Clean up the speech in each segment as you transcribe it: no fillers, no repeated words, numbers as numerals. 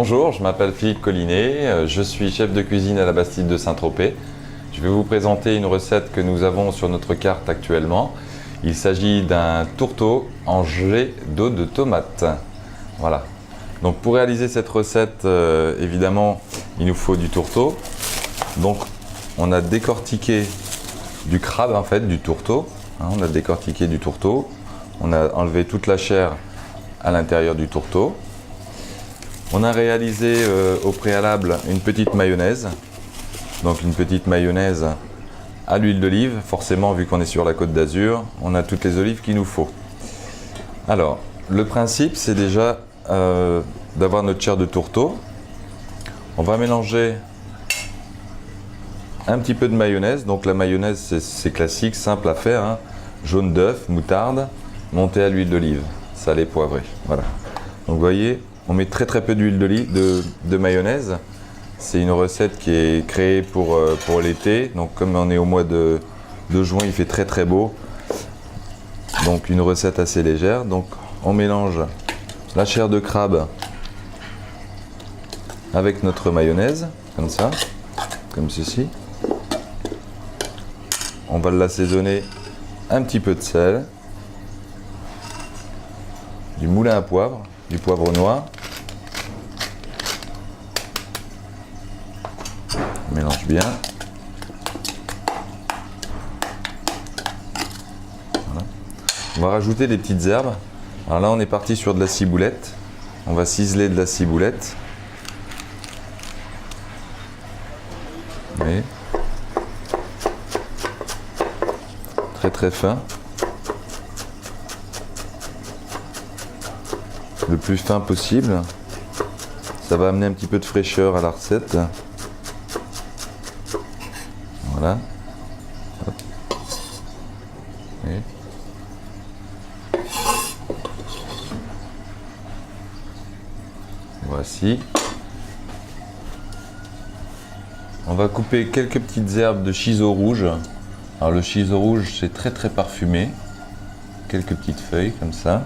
Bonjour, je m'appelle Philippe Collinet, je suis chef de cuisine à la Bastide de Saint-Tropez. Je vais vous présenter une recette que nous avons sur notre carte actuellement. Il s'agit d'un tourteau en gelée d'eau de tomate. Voilà. Donc pour réaliser cette recette, évidemment, il nous faut du tourteau. Donc on a décortiqué du crabe en fait, du tourteau. On a décortiqué du tourteau. On a enlevé toute la chair à l'intérieur du tourteau. On a réalisé au préalable une petite mayonnaise. Donc une petite mayonnaise à l'huile d'olive. Forcément, vu qu'on est sur la Côte d'Azur, on a toutes les olives qu'il nous faut. Alors, le principe, c'est déjà d'avoir notre chair de tourteau. On va mélanger un petit peu de mayonnaise. Donc la mayonnaise, c'est classique, simple à faire, hein. Jaune d'œuf, moutarde, montée à l'huile d'olive, salé, poivré. Voilà. Donc vous voyez, on met très peu d'huile d'olive, de mayonnaise. C'est une recette qui est créée pour l'été. Donc comme on est au mois de juin, il fait très beau. Donc une recette assez légère. Donc on mélange la chair de crabe avec notre mayonnaise, comme ça, comme ceci. On va l'assaisonner un petit peu de sel, du moulin à poivre, du poivre noir. On mélange bien. Voilà. On va rajouter des petites herbes. Alors là, on est parti sur de la ciboulette. On va ciseler de la ciboulette. Oui. Très fin. Le plus fin possible. Ça va amener un petit peu de fraîcheur à la recette. Voilà. Hop. Et voici. On va couper quelques petites herbes de chiseau rouge. Alors le chiseau rouge, c'est très parfumé. Quelques petites feuilles comme ça.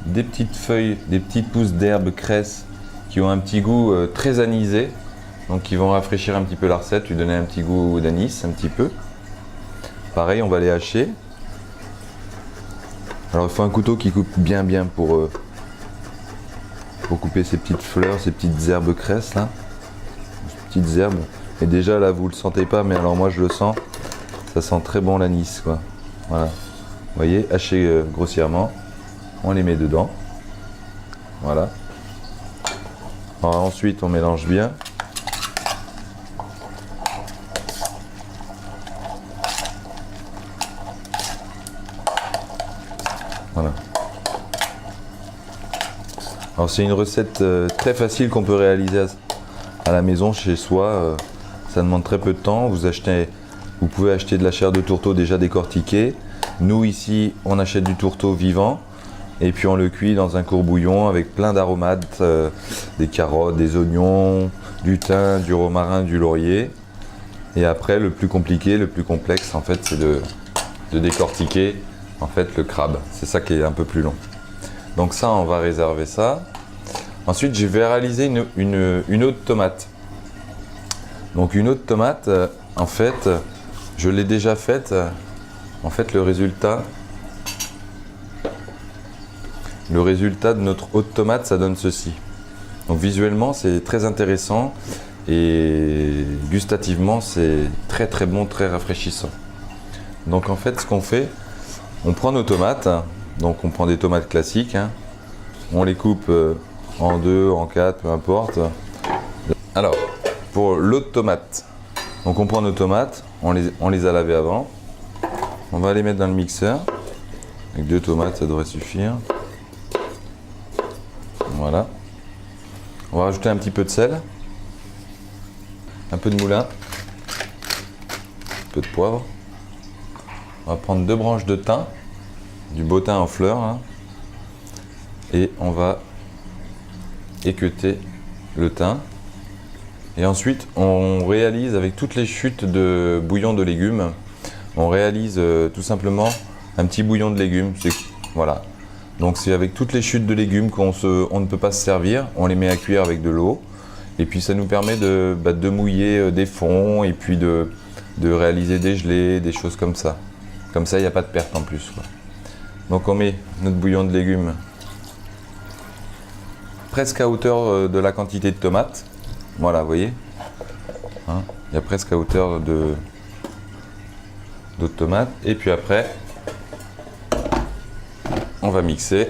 Des petites feuilles, des petites pousses d'herbes cresse qui ont un petit goût très anisé. Donc qui vont rafraîchir un petit peu la recette, lui donner un petit goût d'anis, un petit peu. Pareil, on va les hacher. Alors il faut un couteau qui coupe bien pour couper ces petites fleurs, ces petites herbes cresse là. Ces petites herbes. Et déjà là, vous le sentez pas, mais alors moi je le sens. Ça sent très bon l'anis quoi. Voilà. Vous voyez, haché grossièrement. On les met dedans. Voilà. Alors, ensuite, on mélange bien. Voilà. Alors c'est une recette très facile qu'on peut réaliser à la maison chez soi. Ça demande très peu de temps. Vous pouvez acheter de la chair de tourteau déjà décortiquée. Nous ici, on achète du tourteau vivant et puis on le cuit dans un courbouillon avec plein d'aromates, des carottes, des oignons, du thym, du romarin, du laurier. Et après, le plus compliqué, le plus complexe, en fait, c'est de décortiquer en fait le crabe. C'est ça qui est un peu plus long. Donc ça, on va réserver ça. Ensuite, je vais réaliser une eau de tomate. Donc une eau de tomate, en fait, je l'ai déjà faite. En fait, le résultat de notre eau de tomate, ça donne ceci. Donc visuellement, c'est très intéressant et gustativement, c'est très bon, très rafraîchissant. Donc en fait, ce qu'on fait, on prend nos tomates. Donc on prend des tomates classiques, hein. On les coupe en 2, en 4, peu importe. Alors, pour l'eau de tomate, donc on prend nos tomates, on les a lavées avant. On va les mettre dans le mixeur. Avec 2 tomates, ça devrait suffire. Voilà. On va rajouter un petit peu de sel. Un peu de moulin. Un peu de poivre. On va prendre 2 branches de thym. Du beau thym en fleurs. Hein. Et on va équeuter le thym. Et ensuite, on réalise avec toutes les chutes de bouillon de légumes, on réalise tout simplement un petit bouillon de légumes. Voilà. Donc c'est avec toutes les chutes de légumes on ne peut pas se servir, on les met à cuire avec de l'eau. Et puis ça nous permet de mouiller des fonds et puis de réaliser des gelées, des choses comme ça. Comme ça, il n'y a pas de perte en plus, quoi. Donc on met notre bouillon de légumes presque à hauteur de la quantité de tomates. Voilà, vous voyez, hein, il y a presque à hauteur de tomates. Et puis après, on va mixer.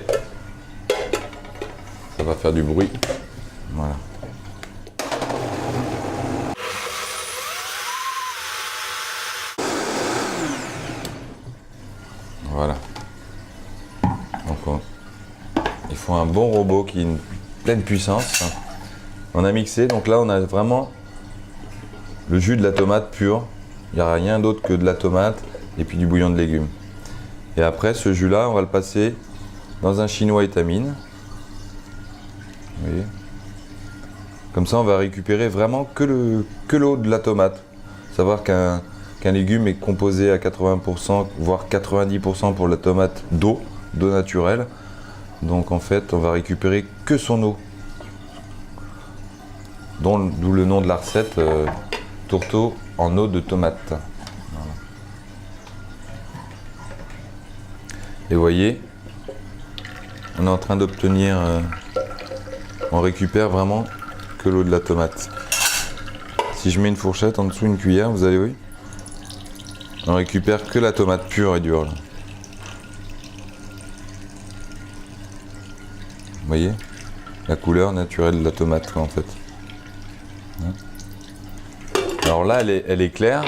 Ça va faire du bruit. Voilà. Voilà. Donc il faut un bon robot qui ait une pleine puissance. On a mixé, donc là on a vraiment le jus de la tomate pur. Il n'y a rien d'autre que de la tomate et puis du bouillon de légumes. Et après ce jus là, on va le passer dans un chinois étamine. Vous voyez. Comme ça on va récupérer vraiment que l'eau de la tomate. Savoir qu'un légume est composé à 80%, voire 90% pour la tomate d'eau naturelle. Donc en fait, on va récupérer que son eau. D'où le nom de la recette, tourteau en eau de tomate. Voilà. Et vous voyez, on est en train d'obtenir, on récupère vraiment que l'eau de la tomate. Si je mets une fourchette en dessous, une cuillère, vous allez voir. On récupère que la tomate pure et dure. Là. Vous voyez la couleur naturelle de la tomate, en fait. Alors là, elle est claire.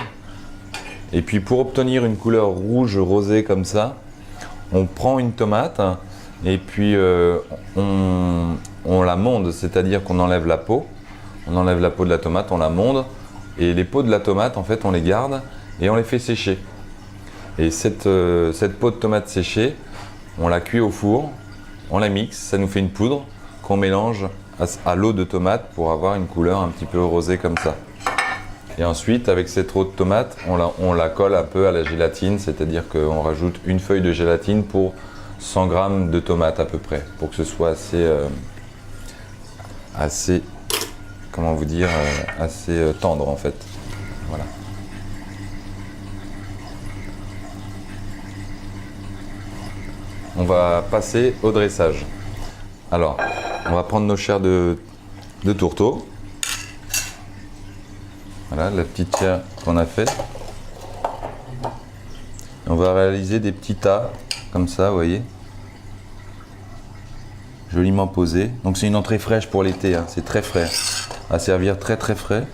Et puis pour obtenir une couleur rouge rosée comme ça, on prend une tomate et puis on la monde, c'est-à-dire qu'on enlève la peau. On enlève la peau de la tomate, on la monde. Et les peaux de la tomate, en fait, on les garde et on les fait sécher. Et cette peau de tomate séchée, on la cuit au four, on la mixe, ça nous fait une poudre qu'on mélange à l'eau de tomate pour avoir une couleur un petit peu rosée comme ça. Et ensuite, avec cette eau de tomate, on la colle un peu à la gélatine, c'est-à-dire qu'on rajoute une feuille de gélatine pour 100 g de tomates à peu près, pour que ce soit assez comment vous dire, assez tendre en fait. Voilà. On va passer au dressage. Alors, on va prendre nos chairs de tourteau. Voilà, la petite chair qu'on a faite. On va réaliser des petits tas, comme ça, vous voyez. Joliment posés. Donc c'est une entrée fraîche pour l'été, hein. C'est très frais. À servir très très frais.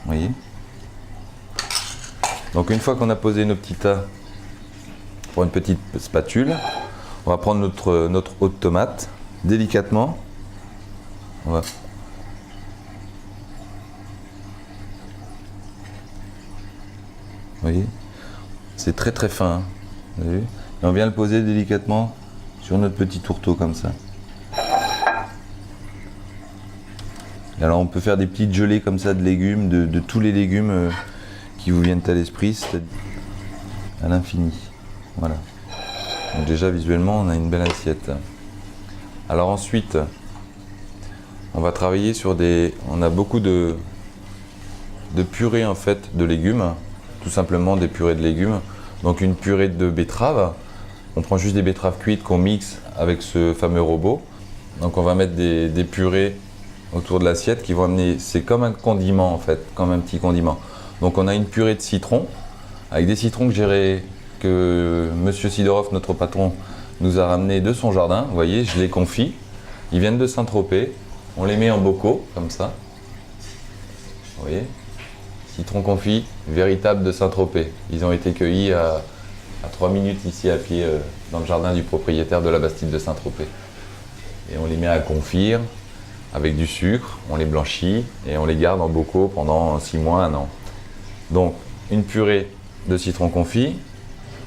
Vous voyez. Donc une fois qu'on a posé nos petits tas pour une petite spatule, on va prendre notre eau de tomate délicatement. On va vous voyez, c'est très très fin, hein. Vous avez vu. Et on vient le poser délicatement sur notre petit tourteau comme ça. Et alors on peut faire des petites gelées comme ça de légumes, de tous les légumes qui vous viennent à l'esprit, c'est-à-dire à l'infini. Voilà. Donc déjà visuellement on a une belle assiette. Alors ensuite, on va travailler sur on a beaucoup de purées en fait de légumes. Tout simplement des purées de légumes. Donc une purée de betteraves. On prend juste des betteraves cuites qu'on mixe avec ce fameux robot. Donc on va mettre des purées autour de l'assiette qui vont amener, c'est comme un condiment en fait, comme un petit condiment. Donc on a une purée de citron, avec des citrons que Monsieur Sidorov, notre patron, nous a ramené de son jardin. Vous voyez, je les confie. Ils viennent de Saint-Tropez. On les met en bocaux, comme ça. Vous voyez. Citron confit, véritable de Saint-Tropez. Ils ont été cueillis à 3 minutes ici à pied dans le jardin du propriétaire de la Bastide de Saint-Tropez. Et on les met à confire avec du sucre, on les blanchit et on les garde en bocaux pendant 6 mois, 1 an. Donc une purée de citron confit,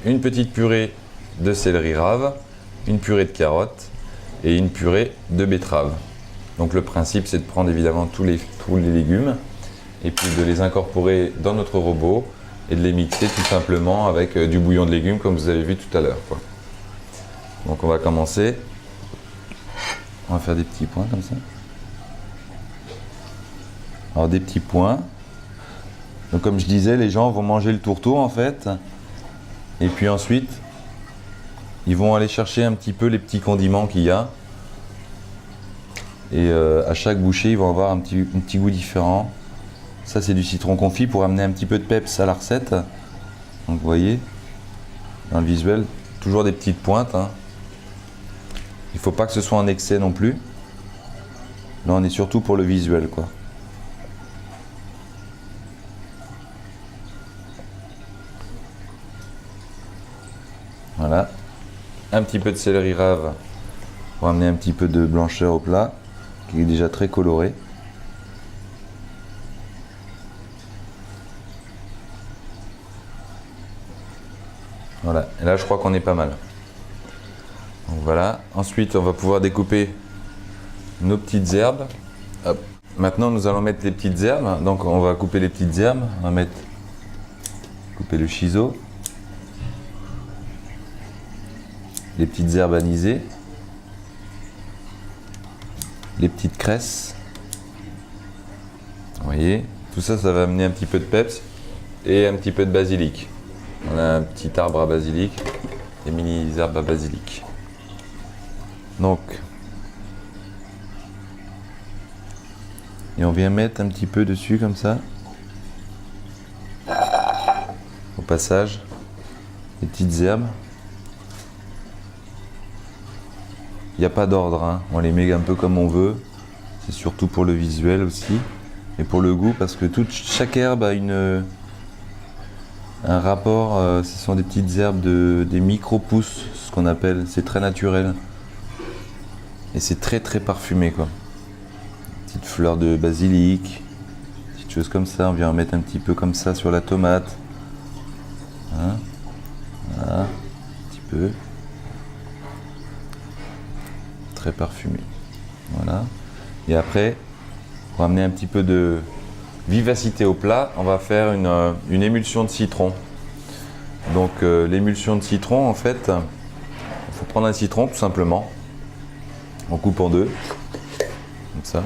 une petite purée de céleri rave, une purée de carottes et une purée de betterave. Donc le principe c'est de prendre évidemment tous les légumes et puis de les incorporer dans notre robot et de les mixer tout simplement avec du bouillon de légumes comme vous avez vu tout à l'heure. Donc on va commencer. On va faire des petits points comme ça. Alors des petits points. Donc comme je disais, les gens vont manger le tourteau en fait. Et puis ensuite, ils vont aller chercher un petit peu les petits condiments qu'il y a. Et à chaque bouchée, ils vont avoir un petit goût différent. Ça, c'est du citron confit pour amener un petit peu de peps à la recette. Donc vous voyez, dans le visuel, toujours des petites pointes. Hein. Il ne faut pas que ce soit en excès non plus. Là, on est surtout pour le visuel, quoi. Voilà. Un petit peu de céleri rave pour amener un petit peu de blancheur au plat, qui est déjà très coloré. Voilà, et là je crois qu'on est pas mal. Donc voilà, ensuite on va pouvoir découper nos petites herbes. Hop. Maintenant nous allons mettre les petites herbes, donc on va couper les petites herbes, on va couper le shiso, les petites herbes anisées, les petites cresses. Vous voyez, tout ça, ça va amener un petit peu de peps et un petit peu de basilic. On a un petit arbre à basilic, des mini herbes à basilic. Donc, et on vient mettre un petit peu dessus comme ça. Au passage, les petites herbes. Il n'y a pas d'ordre, hein. On les met un peu comme on veut. C'est surtout pour le visuel aussi. Et pour le goût, parce que chaque herbe a un rapport. Ce sont des petites herbes, des micro-pousses, ce qu'on appelle. C'est très naturel. Et c'est très très parfumé, quoi. Petite fleur de basilic. Petite chose comme ça. On vient en mettre un petit peu comme ça sur la tomate. Hein, voilà. Un petit peu. Très parfumé. Voilà. Et après, pour amener un petit peu de vivacité au plat, on va faire une émulsion de citron. Donc l'émulsion de citron, en fait, il faut prendre un citron tout simplement. On coupe en deux, comme ça.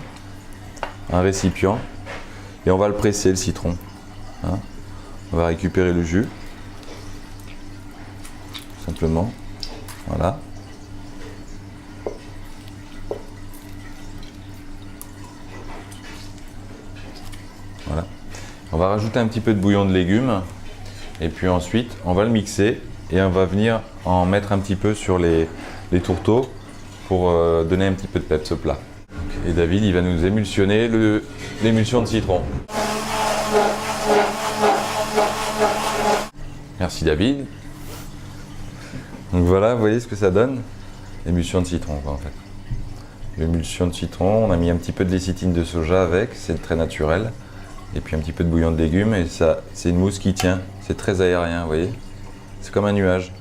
Un récipient. Et on va le presser, le citron. Hein. On va récupérer le jus. Tout simplement. Voilà. Voilà. On va rajouter un petit peu de bouillon de légumes et puis ensuite on va le mixer et on va venir en mettre un petit peu sur les tourteaux pour donner un petit peu de peps au plat. Et David, il va nous émulsionner l'émulsion de citron. Merci David. Donc voilà, vous voyez ce que ça donne? Émulsion de citron, quoi, en fait. L'émulsion de citron, on a mis un petit peu de lécithine de soja avec, c'est très naturel. Et puis un petit peu de bouillon de légumes et ça, c'est une mousse qui tient. C'est très aérien, vous voyez. C'est comme un nuage.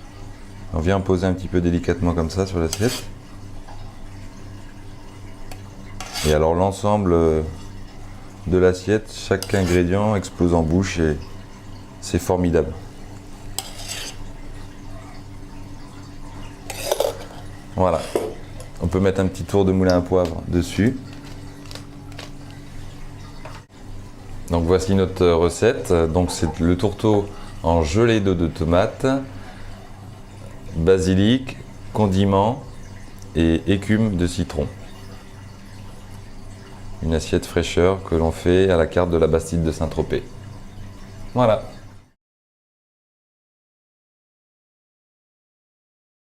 On vient poser un petit peu délicatement comme ça sur l'assiette. Et alors l'ensemble de l'assiette, chaque ingrédient explose en bouche et c'est formidable. Voilà. On peut mettre un petit tour de moulin à poivre dessus. Donc voici notre recette. Donc c'est le tourteau en gelée d'eau de tomate, basilic, condiments et écume de citron. Une assiette fraîcheur que l'on fait à la carte de la Bastide de Saint-Tropez. Voilà.